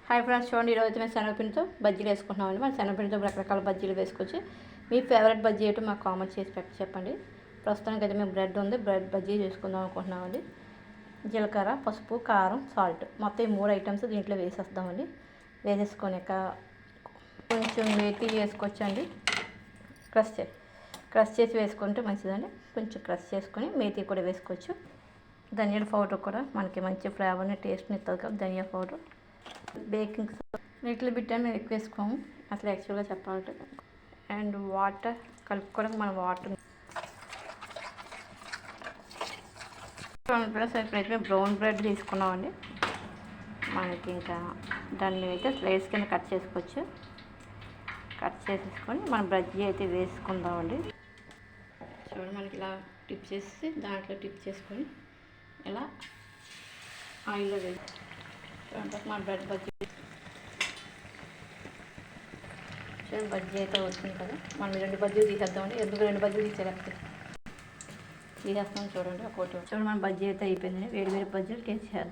Hi friends, చూడండి ఈరోజు మేము శనగపిండితో బజ్జీలు వేసుకుంటున్నామండి. మన శనగపిండితో రకరకాల బజ్జీలు వేసుకోవచ్చు. మీ ఫేవరెట్ బజ్జీ ఏంటో మాకు కామెంట్ చేసి చెప్పండి. ప్రస్తుతానికి అయితే మేము బ్రెడ్ ఉంది, బ్రెడ్ బజ్జీ చేసుకుందాం అనుకుంటున్నామండి. జీలకర్ర, పసుపు, కారం, సాల్ట్ మొత్తం ఈ 3 ఐటమ్స్ దీంట్లో వేసేస్తామండి. వేసేసుకొని కొంచెం మేతి వేసుకోవచ్చండి. క్రష్ చేసి వేసుకుంటే మంచిదండి. కొంచెం క్రష్ చేసుకొని మేతి కూడా వేసుకోవచ్చు. ధనియాల పౌడర్ కూడా మనకి మంచి ఫ్లేవర్ని టేస్ట్ని ఇస్తుంది కదా. ధనియా పౌడర్, బేకింగ్ లిటిల్ బిట్ అని మేము ఎక్కువ వేసుకోము అసలు యాక్చువల్గా చెప్పాలంటే. అండ్ వాటర్ కలుపుకోవడానికి మనం వాటర్ ఇప్పుడైతే బ్రౌన్ బ్రెడ్ తీసుకున్నామండి. మనకి ఇంకా దాన్ని అయితే స్లైస్ కింద కట్ చేసుకోవచ్చు. కట్ చేసేసుకొని మనం బజ్జీ అయితే వేసుకుందామండి. చూడండి, మనకి ఇలా టిప్ చేసి దాంట్లో టిప్ చేసుకొని ఇలా ఆయిల్లో వేసి మన బ్రెడ్ బజ్జీ బజ్జీ అయితే వస్తుంది కదా. మనం 2 బజ్జీలు తీసేద్దామండి. ఎందుకు 2 బజ్జీలు తీసేస్తాం చూడండి. ఒకటి చూడండి, మన బజ్జీ అయితే అయిపోయిందండి. వేడి బజ్జీలు టేస్ట్ చేద్దాం.